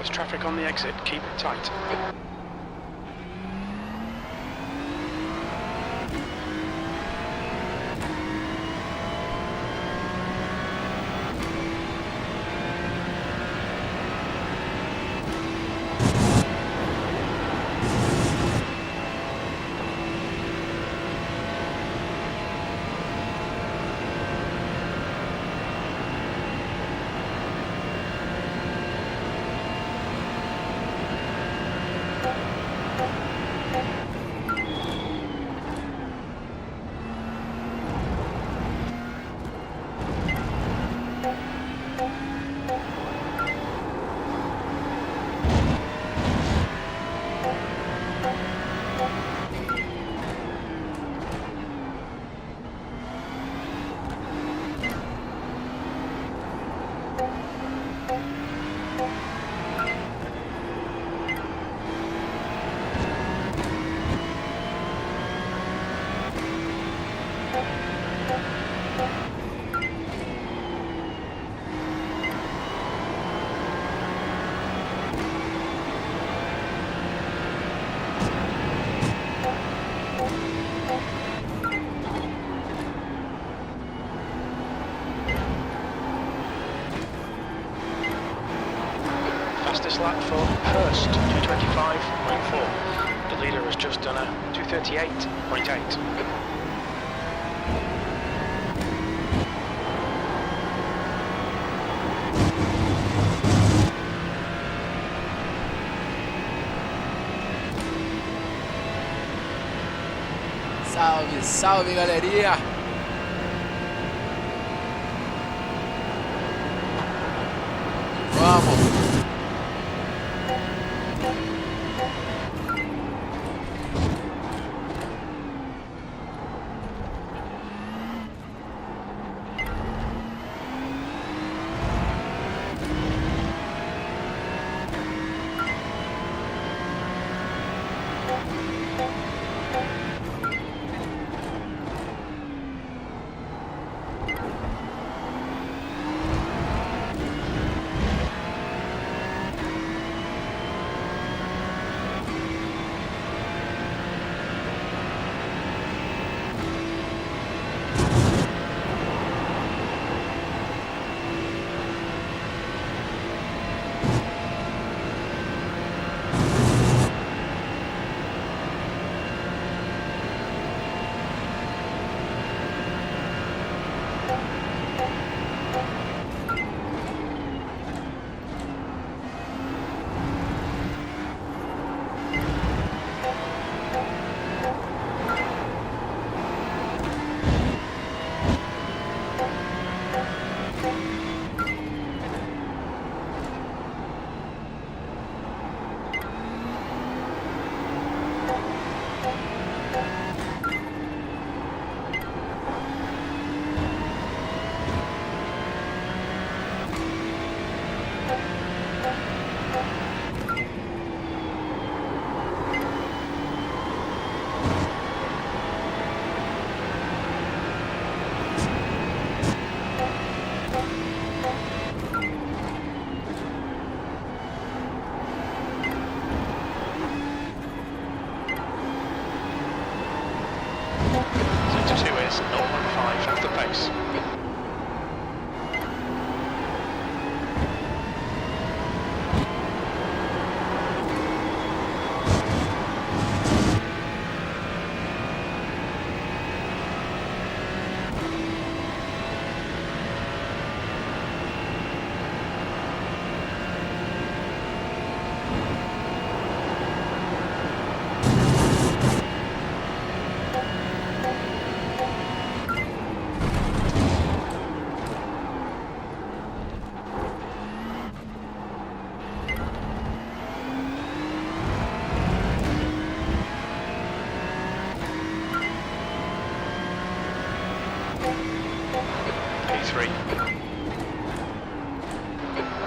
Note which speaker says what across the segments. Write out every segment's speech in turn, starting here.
Speaker 1: There's traffic on the exit, keep it tight. Fastest lap for Hurst, 2:25.4. The leader has just done a 2:38.8.
Speaker 2: Salve, salve, galerinha! Vamos!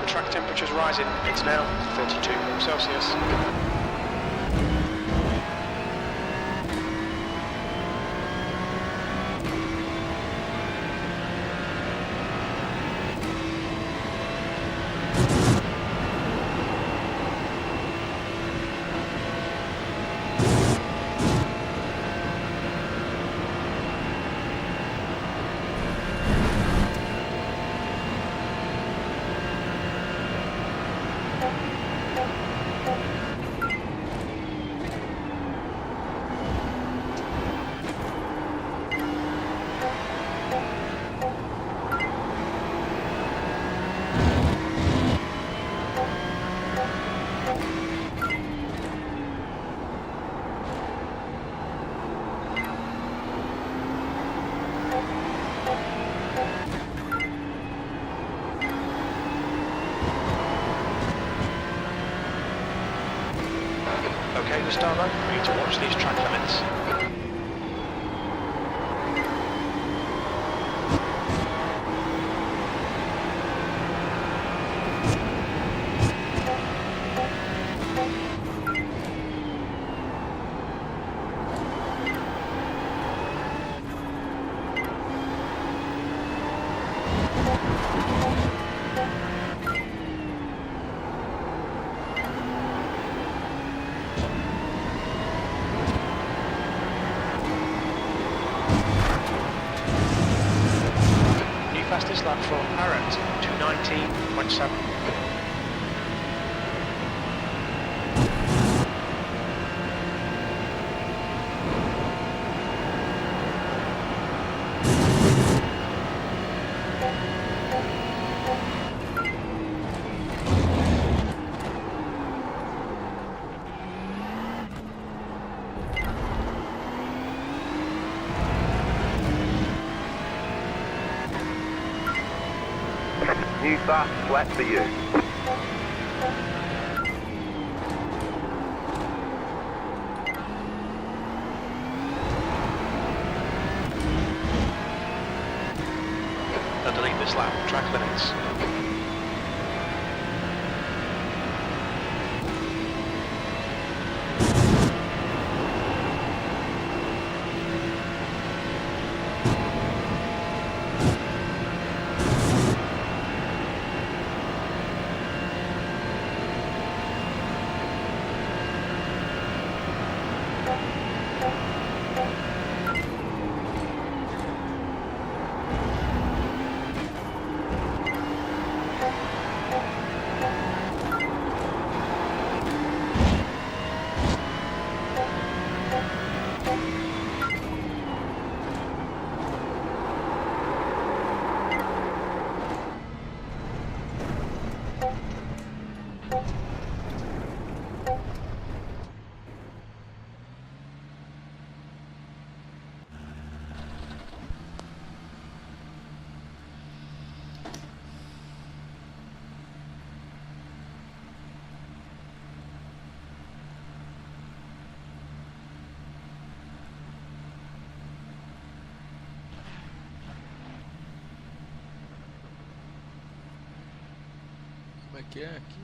Speaker 1: Track temperature's rising. It's now 32 Celsius. over starboard. We need to watch these track limits. Fastest lap for Parrot, 2:19.7.
Speaker 3: New fast flat for you.
Speaker 1: They'll delete this lap, track limits.
Speaker 2: Como é que é aqui?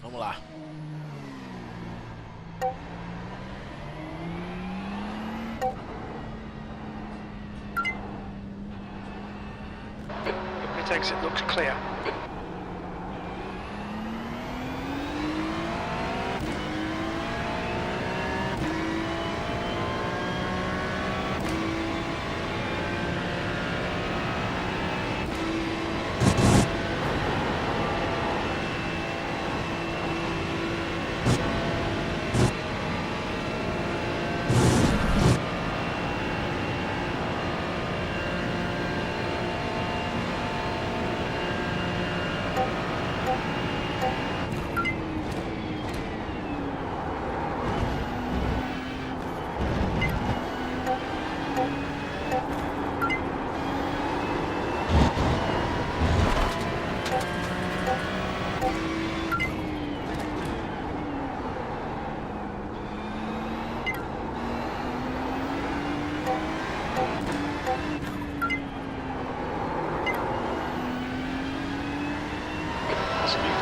Speaker 2: Vamos lá.
Speaker 1: The pit exit looks clear.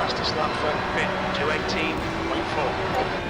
Speaker 1: fastest lap for pit, 2:18.4.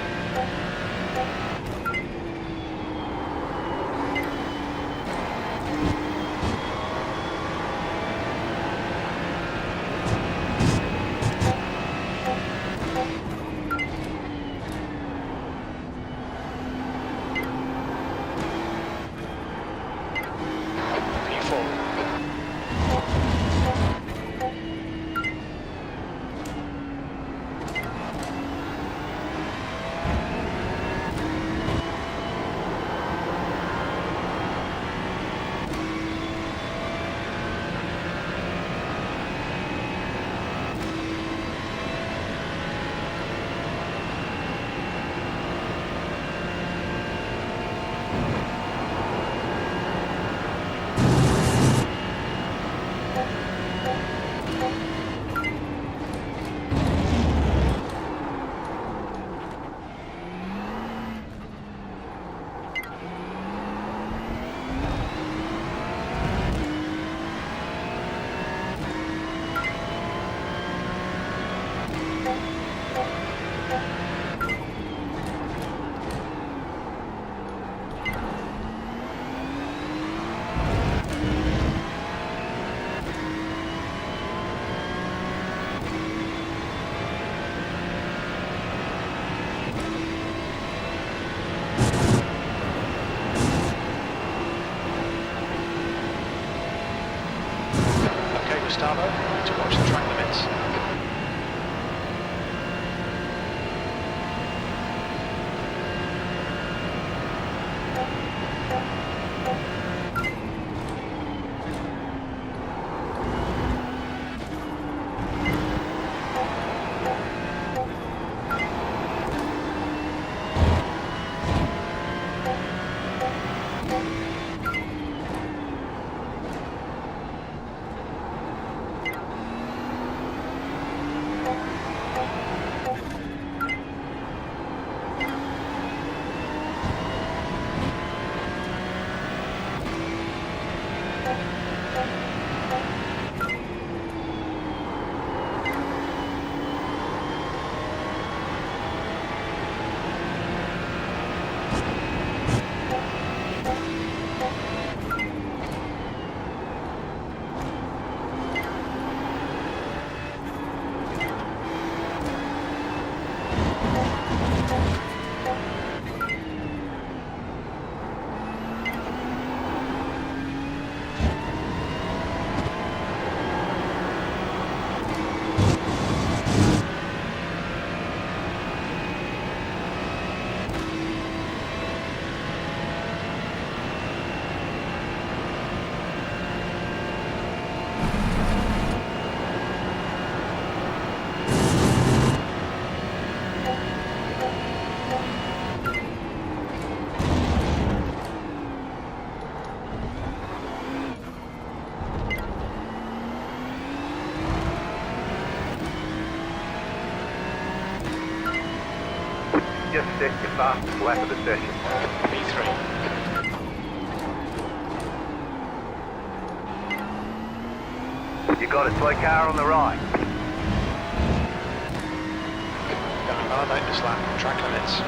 Speaker 1: Gustavo, to watch the track limits.
Speaker 3: Just set your fastest lap of the session.
Speaker 1: B3.
Speaker 3: You got a toy car on the right.
Speaker 1: Gonna validate this lap, track limits.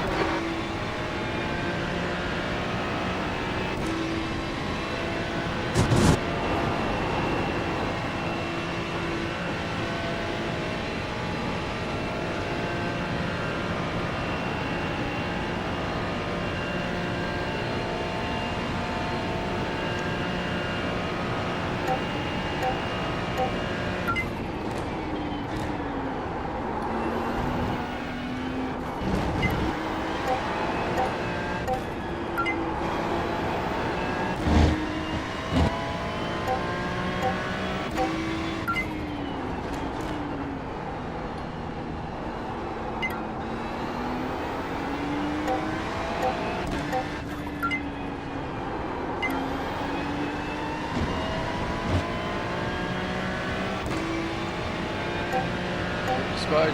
Speaker 2: Discord.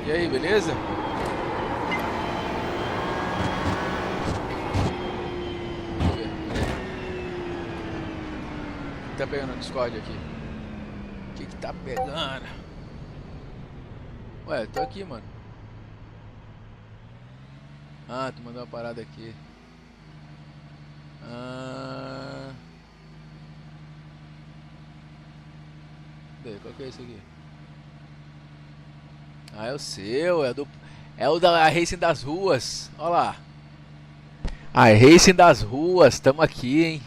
Speaker 2: E aí, beleza? Deixa eu ver. O que tá pegando no Discord aqui? O que tá pegando? Ué, tô aqui, mano. Ah, tu mandou uma parada aqui. Ah... Cadê? Qual que é esse aqui? Ah, é o seu, é do... É o da Racing das Ruas. Olha lá. Ah, é Racing das Ruas, tamo aqui, hein.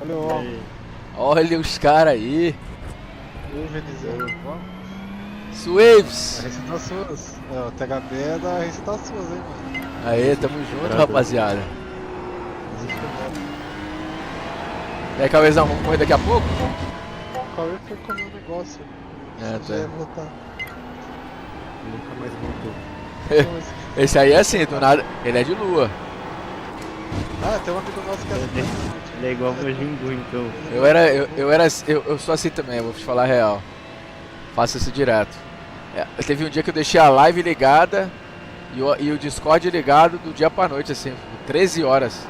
Speaker 4: Olha o homem.
Speaker 2: Olha os caras aí.
Speaker 4: E aí, Veneziano, vamos? A
Speaker 2: Swaves.
Speaker 4: Race das suas. É, o THB é da Race das suas, hein, mano.
Speaker 2: Aê, tamo junto, rapaziada. E aí, Cauêzão, vamos correr daqui a pouco?
Speaker 4: O Cauê foi comer um negócio.
Speaker 2: É,
Speaker 4: Já ia
Speaker 2: tá.
Speaker 4: voltar.
Speaker 5: Nunca mais voltou.
Speaker 4: Então,
Speaker 2: Esse aí é assim, do nada. Ele é de lua.
Speaker 4: Ah, tem um amigo nosso que é assim.
Speaker 5: Ele é igual meu Jimbu, então.
Speaker 2: Eu sou assim também, eu vou te falar a real. Faço isso direto. É, teve um dia que eu deixei a live ligada e o Discord ligado do dia pra noite, assim, 13 horas.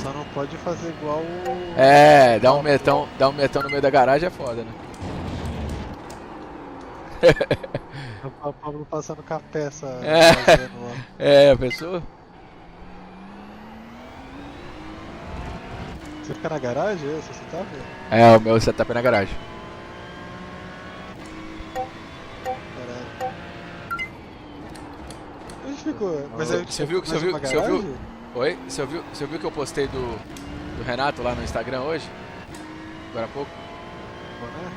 Speaker 4: Só não pode fazer igual o...
Speaker 2: É, dar um metão no meio da garagem é foda, né?
Speaker 4: O Pablo passando com a peça.
Speaker 2: É.
Speaker 4: Fazendo lá.
Speaker 2: É, a pessoa?
Speaker 4: Você fica na garagem? Você tá vendo?
Speaker 2: É, o meu setup é na garagem.
Speaker 4: Caralho. A gente ficou. Mas aí,
Speaker 2: Você viu-
Speaker 4: mais
Speaker 2: você viu-
Speaker 4: uma
Speaker 2: você viu-
Speaker 4: garagem?
Speaker 2: Oi? Você viu que eu postei do Renato lá no Instagram hoje? Agora há pouco?
Speaker 4: Boné?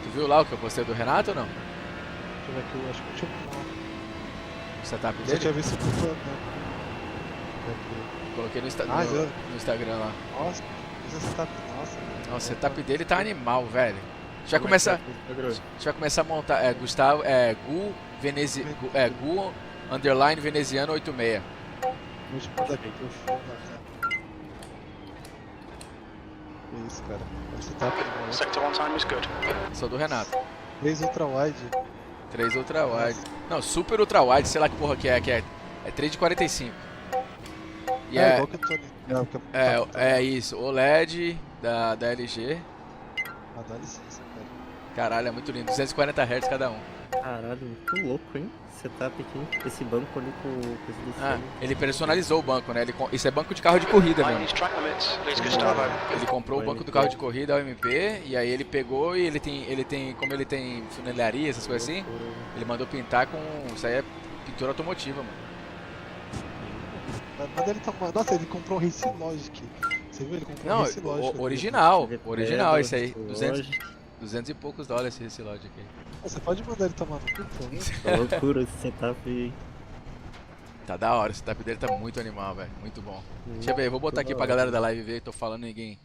Speaker 2: Tu viu lá o que eu postei do Renato ou não?
Speaker 4: Deixa eu ver aqui, eu acho que não tinha não.
Speaker 2: O setup
Speaker 4: Eu só
Speaker 2: dele?
Speaker 4: tinha visto o plano, né?
Speaker 2: Coloquei no,
Speaker 4: Ah, eu-
Speaker 2: no Instagram lá.
Speaker 4: Nossa, esse setup, nossa.
Speaker 2: Nossa, o setup dele tá animal, velho. A gente vai começar, a gente vai começar a montar. É, Gustavo, Gu, Gu, underline veneziano 86.
Speaker 4: Vou te mandar aqui, eu fui lá. Que isso, cara. O setup animal.
Speaker 1: Sector 1 time is good.
Speaker 2: Sou do Renato.
Speaker 4: 3 ultra wide.
Speaker 2: 3 ultra wide. Não, super ultra wide, sei lá que porra que é. É 3 de 45. E
Speaker 4: É igual que o Tony.
Speaker 2: é isso, OLED da LG.
Speaker 4: Ah, dá licença, cara.
Speaker 2: Caralho, é muito lindo. 240 Hz cada um.
Speaker 5: Caralho, muito louco, hein? Setup aqui. Esse banco ali com esse desse
Speaker 2: Ah,
Speaker 5: aí.
Speaker 2: ele personalizou o banco, né? Isso é banco de carro de corrida
Speaker 1: Mind
Speaker 2: mesmo.
Speaker 1: these track limits, please, Gustavo.
Speaker 2: Ele comprou o banco do carro de corrida, o MP, e aí ele pegou e ele tem, como ele tem funilaria, essas coisas assim, ele mandou pintar com, isso aí é pintura automotiva, mano.
Speaker 4: Mas ele tá. Nossa, ele comprou um Race Logic. Você viu? Ele comprou um
Speaker 2: Não,
Speaker 4: Race Logic.
Speaker 2: original,
Speaker 5: Você vê
Speaker 2: original
Speaker 5: pedra,
Speaker 2: esse aí,
Speaker 5: loja.
Speaker 2: 200 e poucos dólares esse lote aqui.
Speaker 4: Você pode mandar ele tomar no cu, por favor?
Speaker 5: Tá loucura esse setup aí.
Speaker 2: Tá da hora, esse setup dele tá muito animal, velho, muito bom. Deixa eu ver, eu vou botar aqui pra galera da live ver, tô falando ninguém.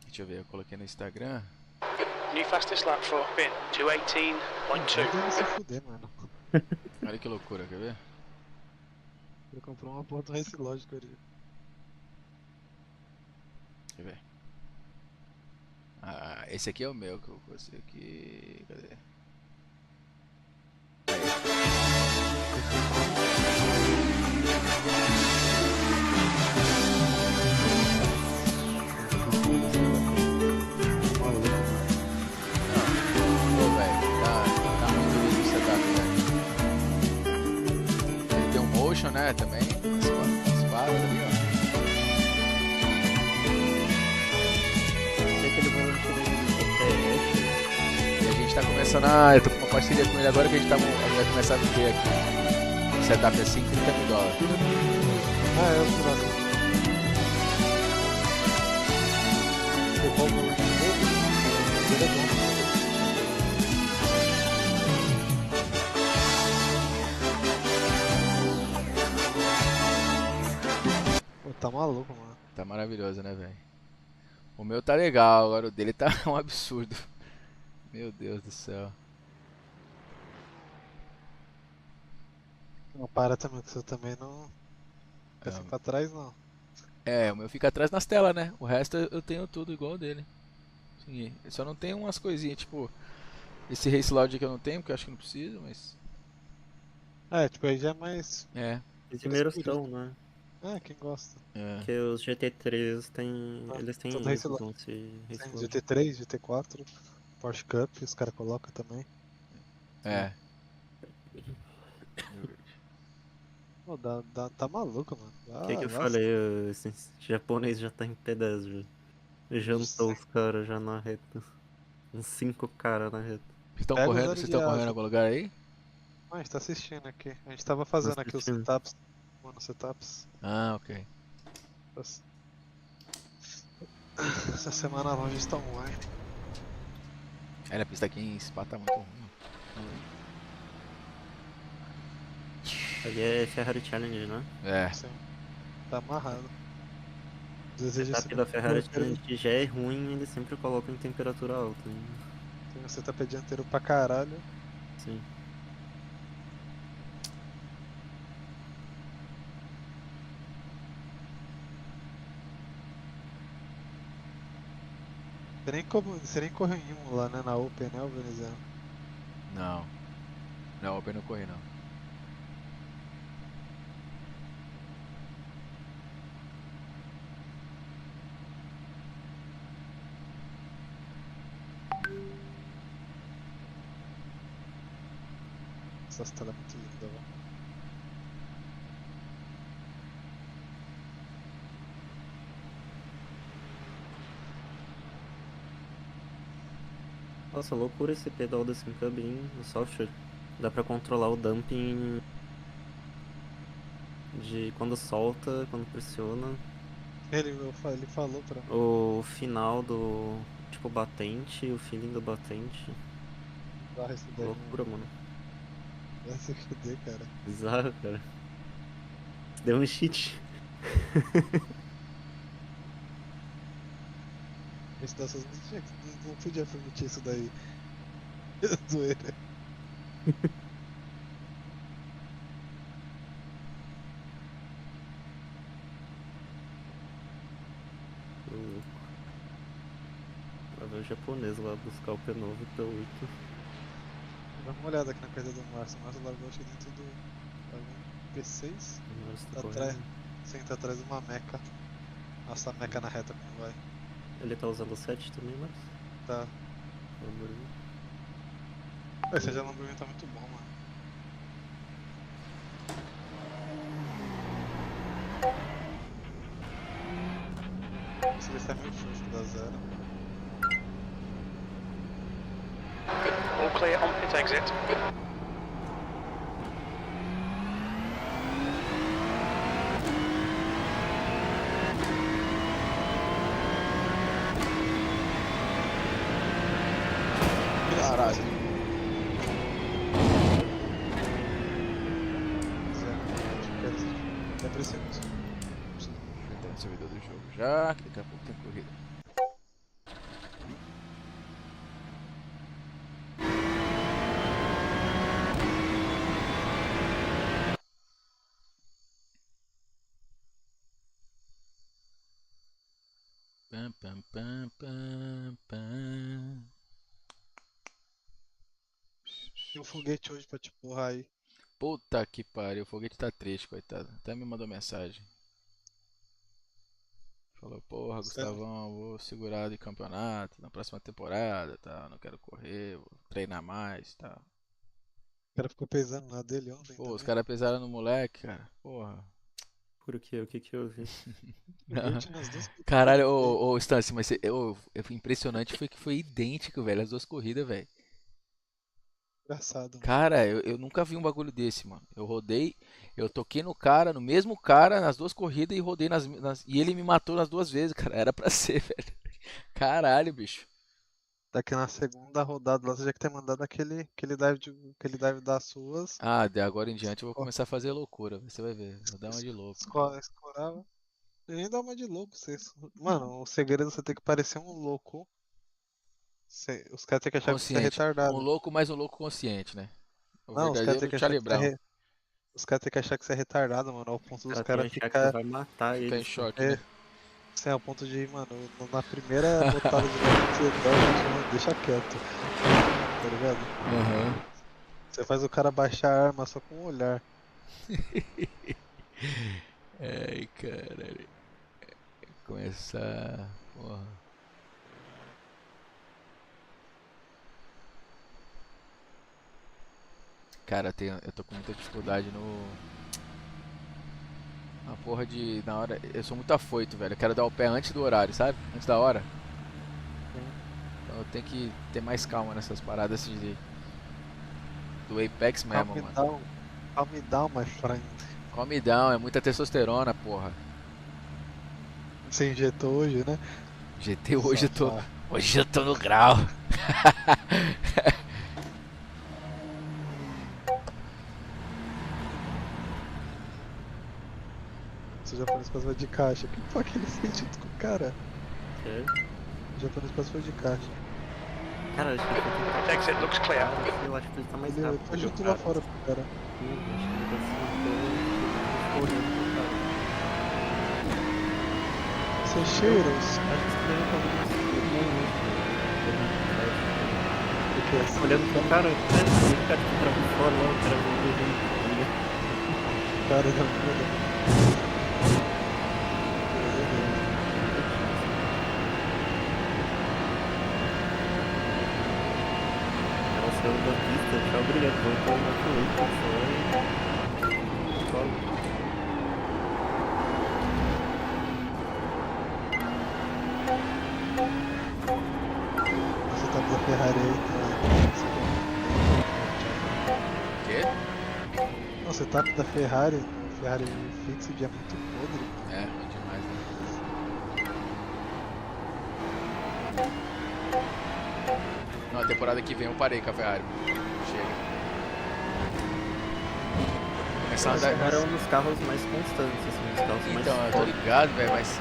Speaker 2: Deixa eu ver, eu coloquei no Instagram.
Speaker 1: New fastest lap for bin 218.2.
Speaker 4: Deve se fuder, mano.
Speaker 2: Olha que loucura, quer ver?
Speaker 4: Ele comprou uma porra do Race Logic ali.
Speaker 2: Deixa eu ver. Ah, esse aqui é o meu que eu consegui aqui. Cadê? Pô, velho, tá muito lindo o setup, velho. Ele tem um motion, né, também. Espada ali, ó.
Speaker 5: Tem aquele volante
Speaker 2: E a gente tá começando eu tô com uma parceria com ele agora que a gente vai começar a vender aqui. O setup é assim, 30 mil dólares.
Speaker 4: Ah, é, eu fui lá. Você compra o dele? Ele é bom. Pô, tá maluco, mano.
Speaker 2: Tá maravilhoso, né, velho? O meu tá legal, agora o dele tá um absurdo. Meu Deus do céu.
Speaker 4: Não para também, que você também não. Fica assim pra trás, não.
Speaker 2: É, o meu fica atrás nas telas, né? O resto eu tenho tudo igual o dele. Sim, eu só não tenho umas coisinhas, tipo... Esse Race Logic eu não tenho, porque eu acho que não preciso, mas...
Speaker 4: É, tipo, aí já é mais.
Speaker 2: É,
Speaker 5: Os primeiros estão, né?
Speaker 4: Ah, quem gosta.
Speaker 2: é.
Speaker 5: Porque os GT3 tem.
Speaker 4: Ah,
Speaker 5: Eles têm
Speaker 4: tudo Race
Speaker 5: isso,
Speaker 4: Logic.
Speaker 5: então se.
Speaker 4: Tem GT3, GT4, Porsche Cup, os caras colocam também.
Speaker 2: É.
Speaker 4: Pô, tá maluco, mano.
Speaker 5: O que eu
Speaker 4: Vai
Speaker 5: falei? Esse japonês já tá em P10 já. Jantou os caras já na reta. Uns 5 caras na reta.
Speaker 4: Pega os
Speaker 2: Vocês
Speaker 4: olhos de
Speaker 2: estão correndo em
Speaker 4: asa.
Speaker 2: algum lugar aí?
Speaker 4: Ah, a gente tá assistindo aqui. A gente tava
Speaker 5: Tá
Speaker 4: fazendo aqui os
Speaker 5: assistindo.
Speaker 4: setups. Mano, setups.
Speaker 2: Ah, ok.
Speaker 4: Essa semana a loja está online.
Speaker 2: Aí a pista aqui em Spa tá muito ruim.
Speaker 5: Ali é Ferrari Challenge, né?
Speaker 2: É.
Speaker 4: Sim, tá amarrado.
Speaker 5: O
Speaker 4: Desejo
Speaker 5: setup
Speaker 4: esse
Speaker 5: da Ferrari Challenge já é ruim, eles sempre colocam em temperatura alta ainda.
Speaker 4: tem um setup dianteiro pra caralho.
Speaker 5: Sim.
Speaker 4: Você nem correu em um lá, né? Na Open, né, o veneziano?
Speaker 2: Não. Não, Open não corri não.
Speaker 4: Essa tela é muito linda, velho.
Speaker 5: Nossa, loucura esse pedal da Syncub no software. Dá pra controlar o dumping de quando solta, quando pressiona.
Speaker 4: Ele falou pra mim.
Speaker 5: O final do, tipo, batente, o feeling do batente.
Speaker 4: Barra isso daí,
Speaker 5: Loucura,
Speaker 4: mano.
Speaker 5: mano.
Speaker 4: Vai se fuder, cara.
Speaker 5: Bizarro, cara. Deu um cheat.
Speaker 4: Esse dessas não podia permitir isso daí. Zoeira.
Speaker 5: Louco. Vai ver o japonês lá buscar o P9 e P8.
Speaker 4: Dá uma olhada aqui na coisa do Márcio. O Márcio largou acho que dentro do. Largou um P6.
Speaker 5: Agora você tá
Speaker 4: Tá atrás.
Speaker 5: correndo.
Speaker 4: Senta atrás de uma meca. Nossa, a meca na reta como vai.
Speaker 5: Ele tá usando o 7 também, mas.
Speaker 4: Tá.
Speaker 5: Lamborghini.
Speaker 4: Esse já Lamborghini tá muito bom, mano. Esse vai ser meio xoxo da zero.
Speaker 1: All clear on pit exit.
Speaker 2: Caralho.
Speaker 4: É preciso.
Speaker 2: Entrando no servidor do jogo já, que daqui a pouco tem corrida. Pam, pam, pam, pam, pam.
Speaker 4: Tem um foguete hoje pra te empurrar aí.
Speaker 2: Puta que pariu, o foguete tá triste, coitado. Até me mandou mensagem. Falou, porra,
Speaker 4: Sério?
Speaker 2: Gustavão, vou segurar de campeonato na próxima temporada, tá? Não quero correr, vou treinar mais, tá?
Speaker 4: O cara ficou pesando na dele ontem
Speaker 2: Pô, os
Speaker 4: também.
Speaker 2: caras pesaram no moleque, cara. Porra.
Speaker 5: Por quê? O que que eu vi?
Speaker 4: Foguete nas duas
Speaker 2: Caralho,
Speaker 4: corridas.
Speaker 2: ô, Stance, mas impressionante foi que foi idêntico, velho, as duas corridas, velho.
Speaker 4: Engraçado, mano.
Speaker 2: Cara, eu nunca vi um bagulho desse, mano. Eu toquei no cara, no mesmo cara, nas duas corridas e rodei e ele me matou nas duas vezes, cara. Era pra ser, velho. Caralho, bicho.
Speaker 4: Daqui na segunda rodada lá, você já que ter mandado aquele dive das suas.
Speaker 2: Ah, de agora em diante eu vou começar a fazer loucura, você vai ver. Vou dar uma de louco.
Speaker 4: Escorava. E nem dá uma de louco. Mano, o segredo é você ter que parecer um louco. Os caras têm que achar que você é
Speaker 2: Consciente. Um
Speaker 4: retardado.
Speaker 2: louco, mas um louco consciente, né? O
Speaker 4: Não, os caras têm
Speaker 2: verdadeiro
Speaker 4: que achar
Speaker 2: Charlie
Speaker 4: que você é
Speaker 2: Brown.
Speaker 4: Os caras têm que achar que você é retardado, mano. Ao
Speaker 5: Os
Speaker 4: ponto dos
Speaker 5: caras têm
Speaker 4: caras
Speaker 5: que achar que você
Speaker 4: ficar.
Speaker 5: vai matar
Speaker 2: Fica em
Speaker 5: eles.
Speaker 2: choque,
Speaker 4: É,
Speaker 2: né?
Speaker 4: assim, ao ponto de, mano, na primeira botada de novo que você dá, mano, deixa quieto. Tá ligado?
Speaker 2: Aham.
Speaker 4: Você faz o cara baixar a arma só com o olhar.
Speaker 2: Ai, caralho. Começar. Porra. Cara, eu tô com muita dificuldade no. Na porra de. Na hora. Eu sou muito afoito, velho. Eu quero dar o pé antes do horário, sabe? Antes da hora. Então eu tenho que ter mais calma nessas paradas do Apex mesmo, mano.
Speaker 4: Calm down, my friend.
Speaker 2: Calm down, é muita testosterona, porra.
Speaker 4: Você injetou hoje, né?
Speaker 2: GT hoje eu tô.
Speaker 4: Safado.
Speaker 2: Hoje eu tô no grau.
Speaker 4: O japonês passou de caixa. Que foi aquele sentido com o cara?
Speaker 5: Sério?
Speaker 4: O japonês passou de caixa.
Speaker 5: Cara, acho que ele tá
Speaker 1: Exit looks clear.
Speaker 5: Eu acho que ele tá mais
Speaker 4: Ele
Speaker 5: rápido.
Speaker 4: foi
Speaker 5: que o
Speaker 4: junto
Speaker 5: cara.
Speaker 4: lá fora pro cara.
Speaker 5: Sim, acho que ele tá assim, correndo pro cara.
Speaker 4: Você cheira os.
Speaker 5: Acho que esse daí é um pouco mais comum,
Speaker 4: Porque assim,
Speaker 5: olhando pro cara, o cara que trava fora lá, o cara veio junto.
Speaker 4: o cara da muda.
Speaker 5: Ela saiu da pista, tchau, obrigado, voltou o motor, passou e... Só...
Speaker 4: Você tá da Ferrari aí,
Speaker 2: Quê?
Speaker 4: Não, você tá da Ferrari, o Ferrari Fixed é muito podre.
Speaker 2: É, ruim demais, né? Não, a temporada que vem eu parei com a Ferrari. Chega. Começar a
Speaker 5: Esse
Speaker 2: andar.
Speaker 5: cara é um dos carros mais constantes, assim, um dos carros mais
Speaker 2: Então, eu tô ligado, velho, mas.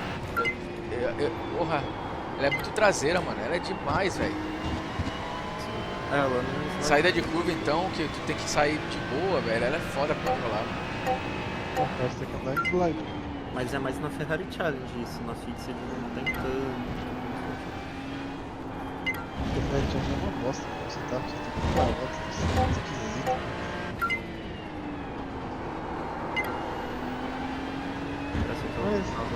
Speaker 2: Porra, ela é muito traseira, mano. Ela é demais, velho.
Speaker 5: ela não...
Speaker 2: Saída de curva, então, que tu tem que sair de boa, velho. Ela é foda pra controlar.
Speaker 4: Bom, você tem que andar em slide.
Speaker 5: Mas é mais na Ferrari Challenge isso, na Fixed não tem tanto.
Speaker 4: Porque o Ferrari Challenge é uma bosta, cara. Você tem que pular volta, você é muito esquisito.
Speaker 5: Parece que eu
Speaker 4: Mas-
Speaker 5: tava...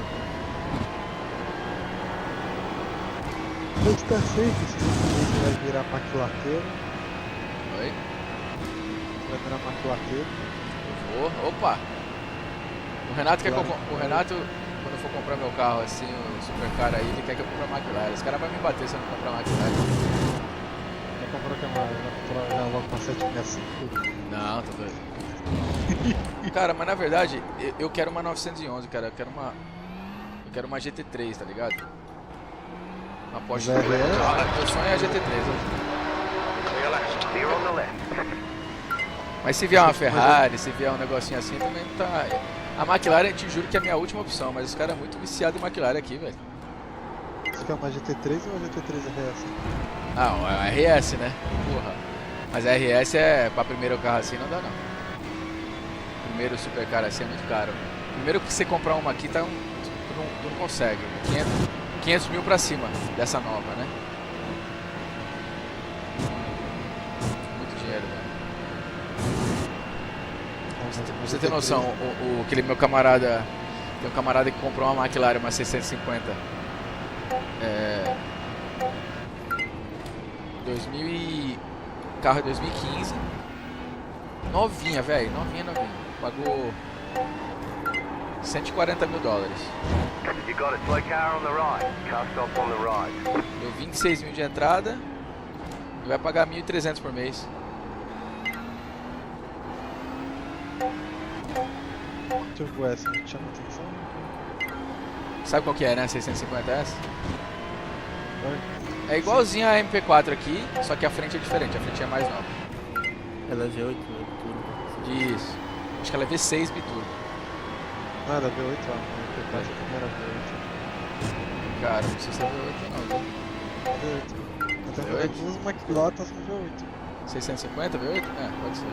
Speaker 4: Mas tá safe, se você vai virar maquilateiro,
Speaker 2: Oi?
Speaker 4: você vai virar maquilateiro.
Speaker 2: Vou. Opa! O Renato quer que o Renato, quando eu for comprar meu carro, assim, o supercar aí, ele quer que eu compre a McLaren. Os caras vão me bater se eu não comprar a McLaren.
Speaker 4: Vai comprar que vai comprar já logo uma 765.
Speaker 2: Não, tô doido. Cara, mas na verdade, eu quero uma 911, cara. Eu quero uma GT3, tá ligado? Uma Porsche.
Speaker 4: Mas é
Speaker 2: Meu sonho é a GT3.
Speaker 1: Clear left.
Speaker 3: Clear on the left.
Speaker 2: Mas se vier uma Ferrari, se vier um negocinho assim, também não tá. A McLaren, te juro que é a minha última opção, mas os caras é muito viciados em McLaren aqui, velho.
Speaker 4: Você quer uma GT3 ou uma GT3 RS?
Speaker 2: Ah, a RS, né? Porra. Mas a RS é pra primeiro carro assim, não dá não. Primeiro supercar assim é muito caro. Primeiro que você comprar uma aqui, tu não consegue. 500 mil pra cima dessa nova, né? Muito dinheiro, velho. Pra você ter noção, aquele meu camarada. Tem um camarada que comprou uma McLaren, uma 650. 2000 carro é 2015. Novinha, velho. Novinha. Pagou $140 mil.
Speaker 3: You got a slow car on the right. Car stop on the right.
Speaker 2: Deu 26 mil de entrada. E vai pagar 1.300 por mês.
Speaker 4: Turbo S não te chama atenção?
Speaker 2: Sabe qual que é, né? 650S? É igualzinho a MP4 aqui, só que a frente é diferente. A frente é mais nova.
Speaker 5: Ela é V8, né? Tudo.
Speaker 2: Isso. Acho que ela é V6 biturbo.
Speaker 4: Não, era V8 lá, no P4 também era V8.
Speaker 2: Cara, não sei se é V8 não, viu?
Speaker 4: V8. Eu tenho
Speaker 2: V8?
Speaker 4: duas maquilotas no V8.
Speaker 2: 650 V8? É, pode ser.